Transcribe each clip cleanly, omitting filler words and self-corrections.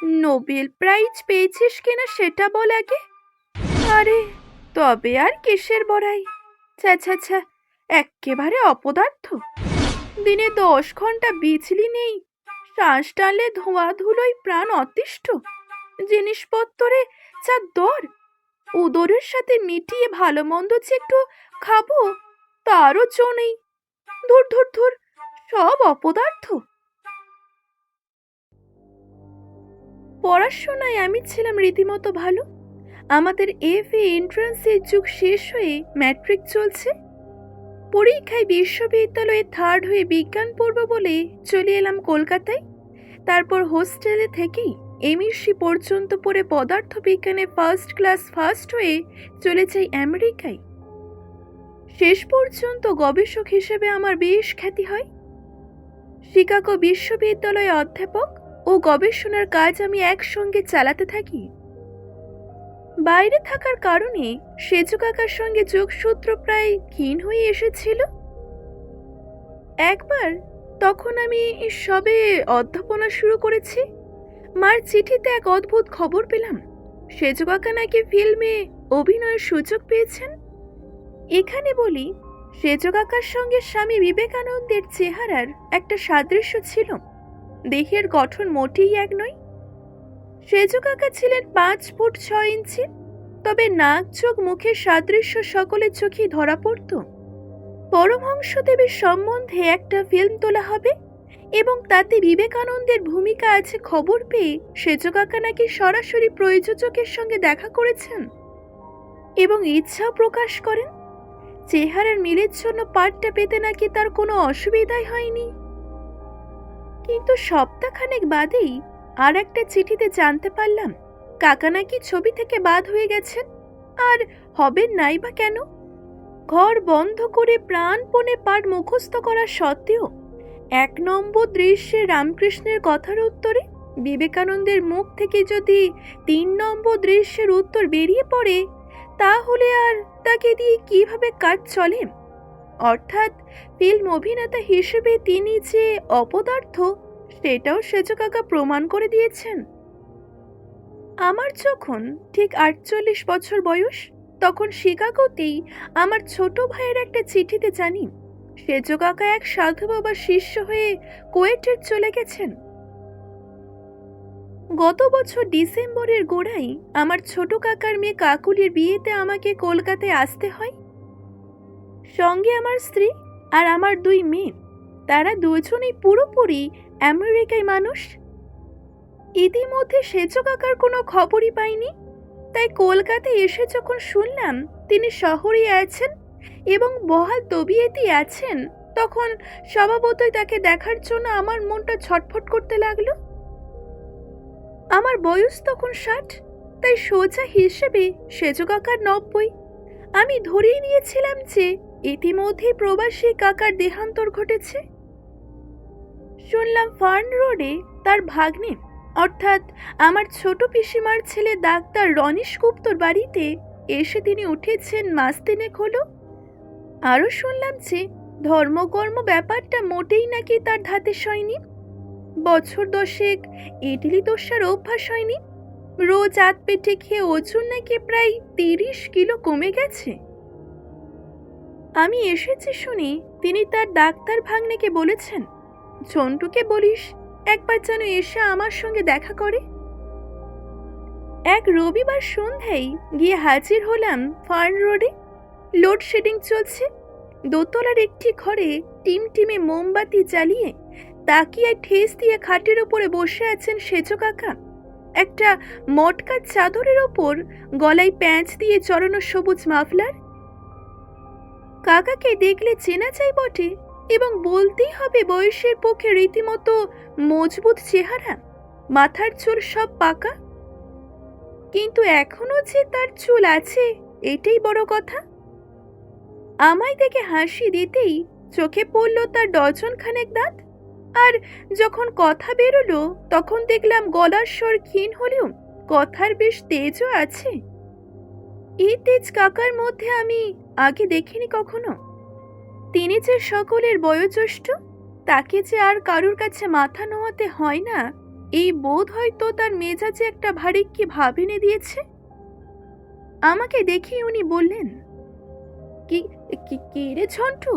Nobel prize পেয়েছিস কিনা সেটা বল আগে। আরে, তবে আর কিসের বড়াই। ছ্যা ছ্যা ছ্যা, এক্কেবারে অপদার্থ। দিনে 10 ঘন্টা বিজলি নেই, শ্বাস টানলে ধোঁয়া ধুলোয় প্রাণ অতিষ্ঠ। জিনিসপত্রে যা দর, উদরের সাথে মিটিয়ে ভালো মন্দ যে একটু খাবো তারও জো নেই। ধুর ধুর ধুর, সব অপদার্থ। পড়াশোনায় আমি ছিলাম রীতিমতো ভালো। আমাদের এফএ এন্ট্রান্সের যুগ শেষ হয়ে ম্যাট্রিক চলছে। পরীক্ষায় বিশ্ববিদ্যালয়ে থার্ড হয়ে বিজ্ঞান পড়ব বলে চলে এলাম কলকাতায়। তারপর হোস্টেলে থেকেই এমএসসি পর্যন্ত পড়ে পদার্থ বিজ্ঞানে ফার্স্ট ক্লাস ফার্স্ট হয়ে চলে যাই আমেরিকায়। শেষ পর্যন্ত গবেষক হিসেবে আমার বেশ খ্যাতি হয়। শিকাগো বিশ্ববিদ্যালয়ে অধ্যাপক ও গবেষণার কাজ আমি একসঙ্গে চালাতে থাকি। বাইরে থাকার কারণে সেজু কাকার সঙ্গে যোগসূত্র প্রায় ক্ষীণ হয়ে এসেছিল। একবার, তখন আমি সবে অধ্যাপনা শুরু করেছি, মার চিঠিতে এক অদ্ভুত খবর পেলাম, সেজু কাকা নাকি ফিল্মে অভিনয়ের সুযোগ পেয়েছেন। এখানে বলি, সেজু কাকার সঙ্গে স্বামী বিবেকানন্দের চেহারার একটা সাদৃশ্য ছিল। দেহের গঠন মোটেই এক নয়। সেজু কাকা ছিলেন 5 ফুট 6 ইঞ্চি, তবে নাক চোখ মুখের সাদৃশ্য সকলের চোখেই ধরা পড়ত। পরমহংসদেবের সম্বন্ধে একটা ফিল্ম তোলা হবে এবং তাতে বিবেকানন্দের ভূমিকা আছে খবর পেয়ে সেজু কাকা নাকি সরাসরি প্রযোজকের সঙ্গে দেখা করেছেন এবং ইচ্ছাও প্রকাশ করেন। চেহারার মিলের জন্য পার্টটা পেতে নাকি তার কোনো অসুবিধাই হয়নি। কিন্তু সপ্তাহখানেক বাদেই আর একটা চিঠিতে জানতে পারলাম কাকা নাকি ছবি থেকে বাদ হয়ে গেছেন। আর হবেন নাই বা কেন? ঘর বন্ধ করে প্রাণপণে পাঠ মুখস্থ করা সত্ত্বেও 1 নম্বর দৃশ্যে রামকৃষ্ণের কথার উত্তরে বিবেকানন্দের মুখ থেকে যদি 3 নম্বর দৃশ্যের উত্তর বেরিয়ে পড়ে, তাহলে আর তাকে দিয়ে কিভাবে কাজ চলে? অর্থাৎ ফিল্ম অভিনেতা হিসেবে তিনি যে অপদার্থ, সেটাও সেজু কাকা প্রমাণ করে দিয়েছেন। আমার যখন ঠিক 48 বছর বয়স, তখন শিকাগোতেই আমার ছোট ভাইয়ের একটা চিঠিতে জানি সেজু কাকা এক সাধু বাবার শিষ্য হয়ে কুয়েটে চলে গেছেন। গত বছর ডিসেম্বরের গোড়ায় আমার ছোট কাকার মেয়ে কাকুলির বিয়েতে আমাকে কলকাতায় আসতে হয়। সঙ্গে আমার স্ত্রী আর আমার 2 মেয়ে, তারা দুজনেই পুরোপুরি আমেরিকায় মানুষ। ইতিমধ্যে সেজু কাকার কোনো খবরই পাইনি, তাই কলকাতায় এসে যখন শুনলাম তিনি শহরে আছেন এবং বহাল তবিয়েতেই আছেন, তখন স্বভাবতই তাকে দেখার জন্য আমার মনটা ছটফট করতে লাগলো। আমার বয়স তখন 60, তাই সোজা হিসেবে সেজু কাকার 90। আমি ধরেই নিয়েছিলাম যে ইতিমধ্যে প্রবাসী কাকার দেহান্তর ঘটেছে। শুনলাম ফার্ন রোডে তার ভাগ্নে, অর্থাৎ আমার ছোট পিসিমার ছেলে ডাক্তার রনিশ গুপ্তর বাড়িতে এসে তিনি উঠেছেন মাস 3 হলো। আরও শুনলাম যে ধর্মকর্ম ব্যাপারটা মোটেই নাকি তার ধাতে সয়নি। বছর 10 ইডলি দোসার অভ্যাস হয়নি। রোজ আধ পেটে খেয়ে ওজন নাকি প্রায় 30 কিলো কমে গেছে। আমি এসেছি শুনে তিনি তার ডাক্তার ভাগ্নেকে বলেছেন, ঝন্টুকে বলিস একবার যেন এসে আমার সঙ্গে দেখা করে। এক রবিবার সন্ধ্যায় গিয়ে হাজির হলাম ফার্ন রোডে। লোডশেডিং চলছে। দোতলার একটি ঘরে টিমটিমে মোমবাতি জ্বালিয়ে তাকিয়ে ঠেস দিয়ে খাটের ওপরে বসে আছেন সেজু কাকা। একটা মটকা চাদরের ওপর গলায় প্যাঁচ দিয়ে চড়ানো সবুজ মাফলার। কাকাকে দেখলে চেনা যায় বটে, এবং বলতেই হবে বয়সের পক্ষে রীতিমতো মজবুত চেহারা, মাথার চুল সব পাকা। কিন্তু এখনো যে তার চুল আছে, এটাই বড় কথা। আমায় দেখে হাসি দিতেই চোখে পড়ল তার ডজনখানেক দাঁত। আর যখন কথা বেরোলো, তখন দেখলাম গলার স্বর ক্ষীণ হলেও কথার বেশ তেজও আছে। এই তেজ কাকার মধ্যে আমি আগে দেখিনি কখনো। তিনি যে সকলের বয়োজ্যেষ্ঠ, তাকে যে আর কারুর কাছে মাথা নোয়াতে হয় না, এই বোধ হয়তো তার মেজাজে একটা ভারী কি ভাব এনে দিয়েছে। আমাকে দেখে উনি বললেন, কি কি কি রে ঝন্টু,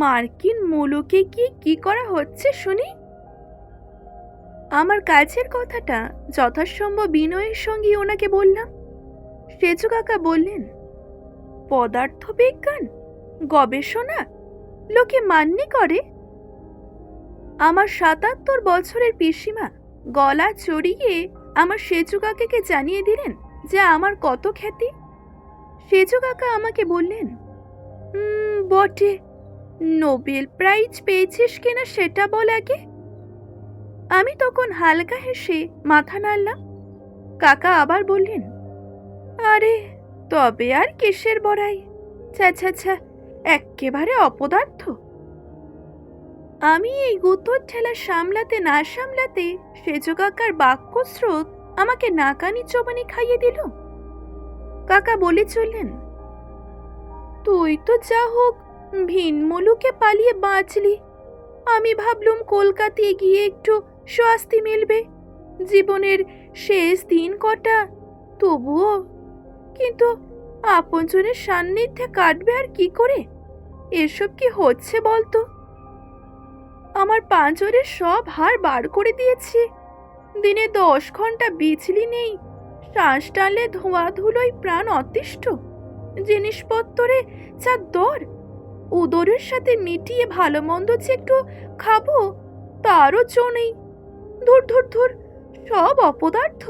মার্কিন মুলুকে কি কি করা হচ্ছে শুনি? আমার কাছের কথাটা যথাসম্ভব বিনয়ের সঙ্গে ওনাকে বললাম। সেজু কাকা বললেন, পদার্থবিজ্ঞান গবেষণা লোকে মান্যি করে। আমার ৭৭ বছরের পিসিমা গলা চড়িয়ে আমার সেজু কাকাকে জানিয়ে দিলেন যে আমার কত খ্যাতি। সেজু কাকা আমাকে বললেন, বটে, নোবেল প্রাইজ পেয়েছিস কিনা সেটা বল আগে। আমি তখন হালকা হেসে মাথা নাড়লাম। কাকা আবার বললেন, আরে তবে আর কিসের বড়াই, ছা ছা ছা, এক্কেবারে অপদার্থ। আমি এই গুতোর ঠেলা সামলাতে না সামলাতে সেজো কাকার বাক্যস্রোত আমাকে নাকানি চোবানি খাইয়ে দিল। কাকা বলে চললেন, তুই তো যা হোক ভিন মুলুকে পালিয়ে বাঁচলি। আমি ভাবলুম কলকাতায় গিয়ে একটু স্বস্তি মিলবে, জীবনের শেষ দিন কটা, তবুও কিন্তু আপনজনের সান্নিধ্যে কাটবে আর কি করে? এসব কি হচ্ছে বলতো? আমার পাঁজরের সব হাড় বার করে দিয়েছে। দিনে 10 ঘন্টা বিজলি নেই, শ্বাস টানলে ধোঁয়া ধুলোয় প্রাণ অতিষ্ঠ, জিনিসপত্রে যা দর, উদরের সাথে মিটিয়ে ভালো মন্দ যে একটু খাবো তারও জো নেই। ধুর ধুর ধুর, সব অপদার্থ।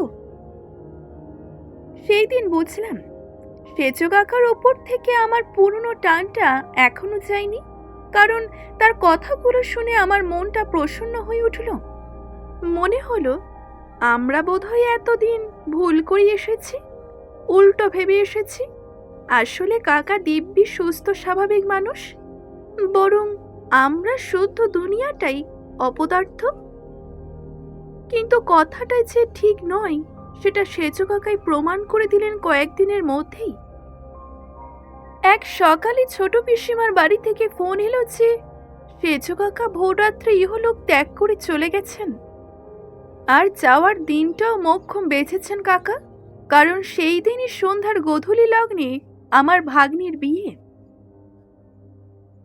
সেই দিন বুঝলাম সেজো কাকার ওপর থেকে আমার পুরনো টানটা এখনো যায়নি, কারণ তার কথাগুলো শুনে আমার মনটা প্রসন্ন হয়ে উঠল। মনে হলো আমরা বোধহয় এতদিন ভুল করে এসেছি, উল্টো ভেবে এসেছি। আসলে কাকা দিব্যি সুস্থ স্বাভাবিক মানুষ, বরং আমরা শুদ্ধ দুনিয়াটাই অপদার্থ। কিন্তু কথাটা যে ঠিক নয় সেটা সেজো কাকাই প্রমাণ করে দিলেন কয়েকদিনের মধ্যেই। এক সকালে ছোট পিসিমার বাড়ি থেকে ফোন এলো যে সেজো কাকা ভোররাত্রে ইহলোক ত্যাগ করে চলে গেছেন। আর যাওয়ার দিনটাও মোক্ষম বেঁচেছেন কাকা, কারণ সেই দিনই সন্ধ্যার গোধূলি লগ্নে আমার ভাগ্নির বিয়ে।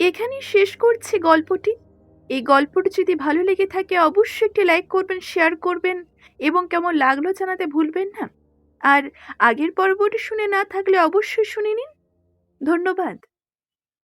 এখানেই শেষ করছি গল্পটি। এই গল্পটি যদি ভালো লেগে থাকে অবশ্যই একটি লাইক করবেন, শেয়ার করবেন এবং কেমন লাগলো জানাতে ভুলবেন না। আর আগের পর্বটি শুনে না থাকলে অবশ্যই শুনে নিন। ধন্যবাদ।